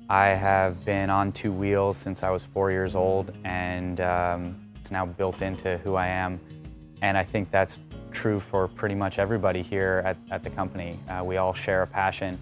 I have been on two wheels since I was 4 years old, and it's now built into who I am. And I think that's true for pretty much everybody here at the company. We all share a passion.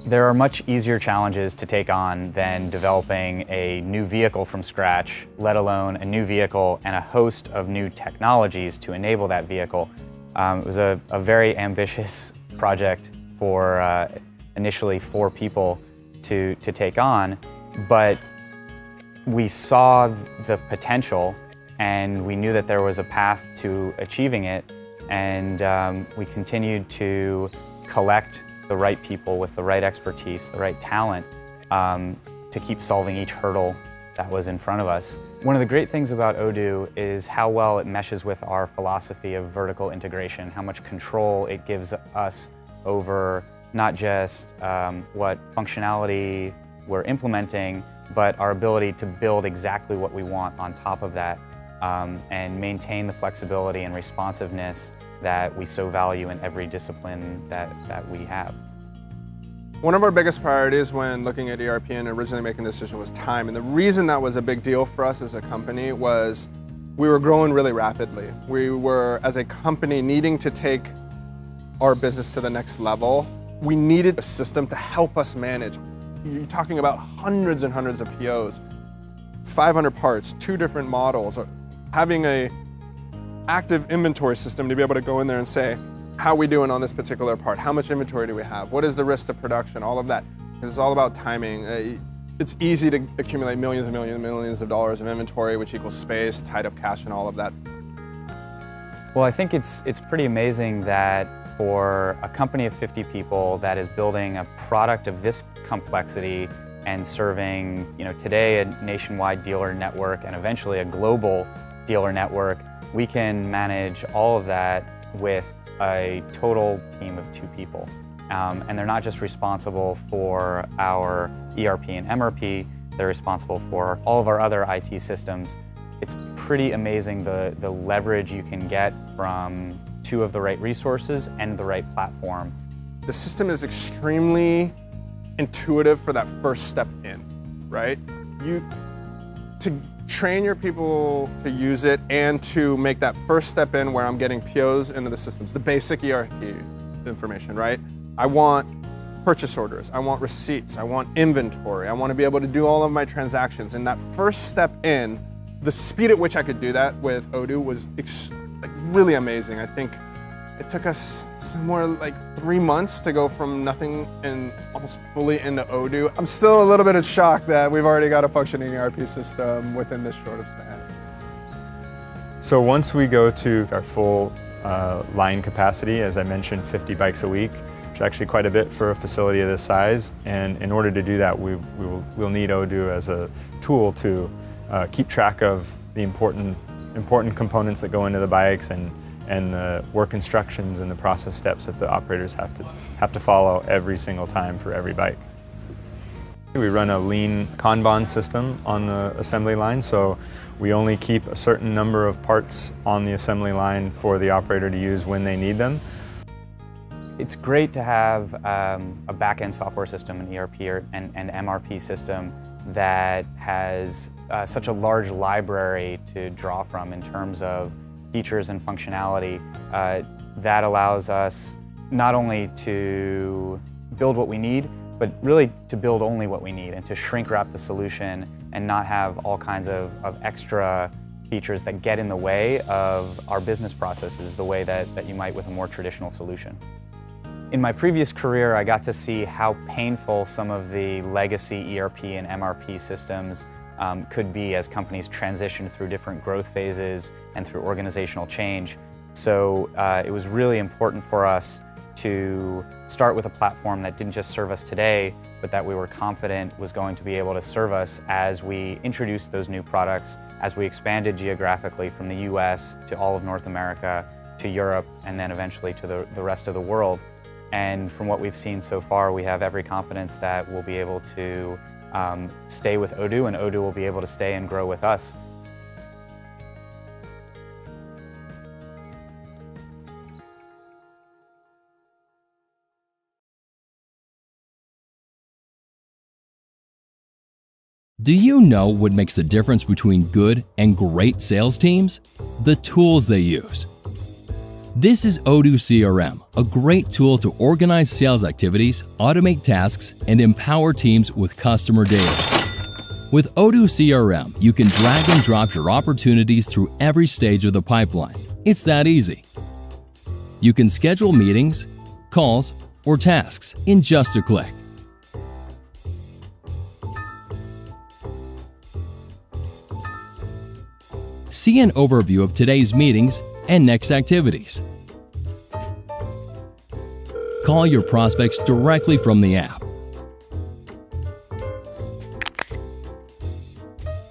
There are much easier challenges to take on than developing a new vehicle from scratch, let alone a new vehicle and a host of new technologies to enable that vehicle. It was a very ambitious project for initially 4 people to take on, but we saw the potential and we knew that there was a path to achieving it, and we continued to collect the right people with the right expertise, the right talent to keep solving each hurdle that was in front of us. One of the great things about Odoo is how well it meshes with our philosophy of vertical integration, how much control it gives us over not just what functionality we're implementing, but our ability to build exactly what we want on top of that and maintain the flexibility and responsiveness that we so value in every discipline that we have. One of our biggest priorities when looking at ERP and originally making the decision was time. And the reason that was a big deal for us as a company was we were growing really rapidly. We were, as a company, needing to take our business to the next level. We needed a system to help us manage. You're talking about hundreds and hundreds of POs, 500 parts, 2 different models, or having a active inventory system to be able to go in there and say, how are we doing on this particular part? How much inventory do we have? What is the risk to production? All of that. It's all about timing. It's easy to accumulate millions and millions and millions of dollars of inventory, which equals space, tied up cash, and all of that. Well, I think it's pretty amazing that for a company of 50 people that is building a product of this complexity and serving, today a nationwide dealer network and eventually a global dealer network, we can manage all of that with a total team of 2 people. And they're not just responsible for our ERP and MRP, they're responsible for all of our other IT systems. It's pretty amazing the leverage you can get from 2 of the right resources and the right platform. The system is extremely intuitive for that first step in, right? To train your people to use it and to make that first step in where I'm getting POs into the systems, the basic ERP information, right? I want purchase orders, I want receipts, I want inventory, I want to be able to do all of my transactions. And that first step in, the speed at which I could do that with Odoo was really amazing. I think it took us somewhere like 3 months to go from nothing and almost fully into Odoo. I'm still a little bit in shock that we've already got a functioning ERP system within this short of span. So once we go to our full line capacity, as I mentioned, 50 bikes a week, which is actually quite a bit for a facility of this size. And in order to do that, we'll need Odoo as a tool to keep track of the important components that go into the bikes and the work instructions and the process steps that the operators have to follow every single time for every bike. We run a lean Kanban system on the assembly line, so we only keep a certain number of parts on the assembly line for the operator to use when they need them. It's great to have a back-end software system, an ERP and MRP system that has such a large library to draw from in terms of features and functionality that allows us not only to build what we need, but really to build only what we need and to shrink wrap the solution and not have all kinds of extra features that get in the way of our business processes the way that you might with a more traditional solution. In my previous career, I got to see how painful some of the legacy ERP and MRP systems could be as companies transition through different growth phases and through organizational change. So it was really important for us to start with a platform that didn't just serve us today, but that we were confident was going to be able to serve us as we introduced those new products, as we expanded geographically from the US to all of North America, to Europe, and then eventually to the rest of the world. And from what we've seen so far, we have every confidence that we'll be able to stay with Odoo, and Odoo will be able to stay and grow with us. Do you know what makes the difference between good and great sales teams? The tools they use. This is Odoo CRM, a great tool to organize sales activities, automate tasks, and empower teams with customer data. With Odoo CRM, you can drag and drop your opportunities through every stage of the pipeline. It's that easy. You can schedule meetings, calls, or tasks in just a click. See an overview of today's meetings and next activities. Call your prospects directly from the app.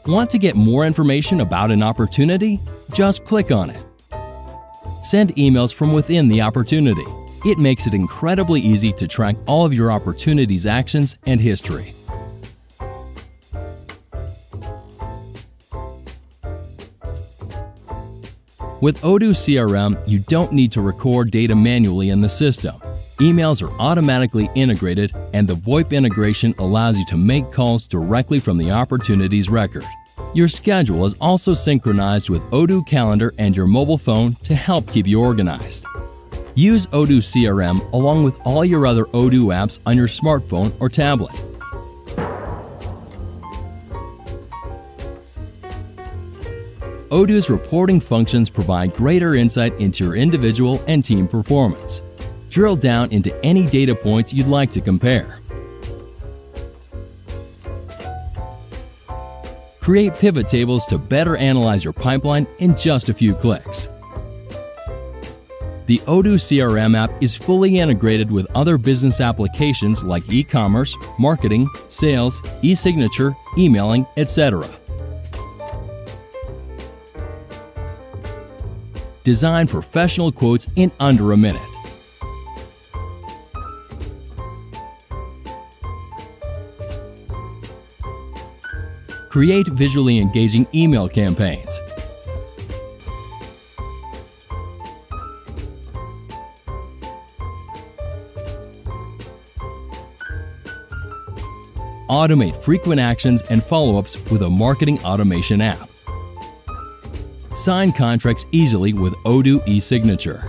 Want to get more information about an opportunity? Just click on it. Send emails from within the opportunity. It makes it incredibly easy to track all of your opportunity's actions and history. With Odoo CRM, you don't need to record data manually in the system. Emails are automatically integrated, and the VoIP integration allows you to make calls directly from the opportunities record. Your schedule is also synchronized with Odoo Calendar and your mobile phone to help keep you organized. Use Odoo CRM along with all your other Odoo apps on your smartphone or tablet. Odoo's reporting functions provide greater insight into your individual and team performance. Drill down into any data points you'd like to compare. Create pivot tables to better analyze your pipeline in just a few clicks. The Odoo CRM app is fully integrated with other business applications like e-commerce, marketing, sales, e-signature, emailing, etc. Design professional quotes in under a minute. Create visually engaging email campaigns. Automate frequent actions and follow-ups with a marketing automation app. Sign contracts easily with Odoo e-signature.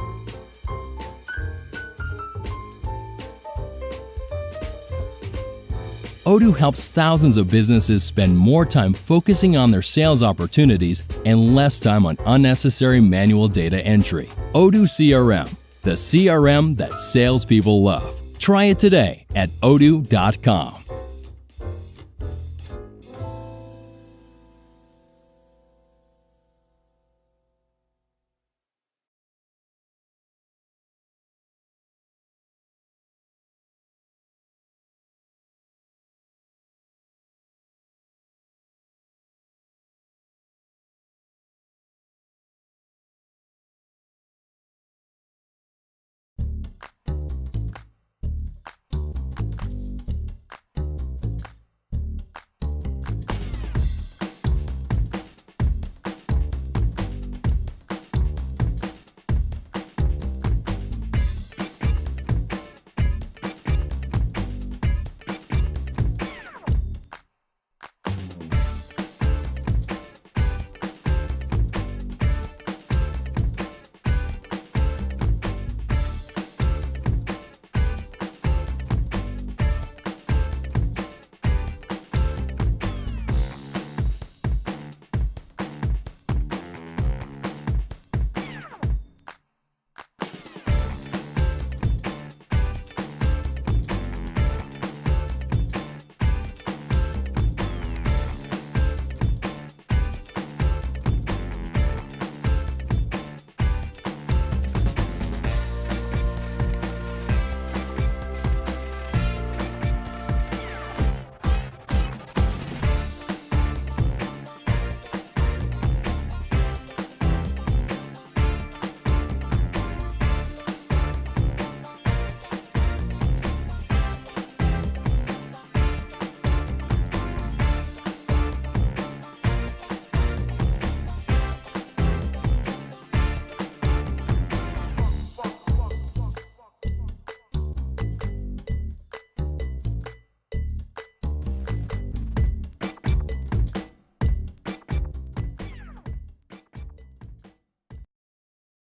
Odoo helps thousands of businesses spend more time focusing on their sales opportunities and less time on unnecessary manual data entry. Odoo CRM, the CRM that salespeople love. Try it today at odoo.com.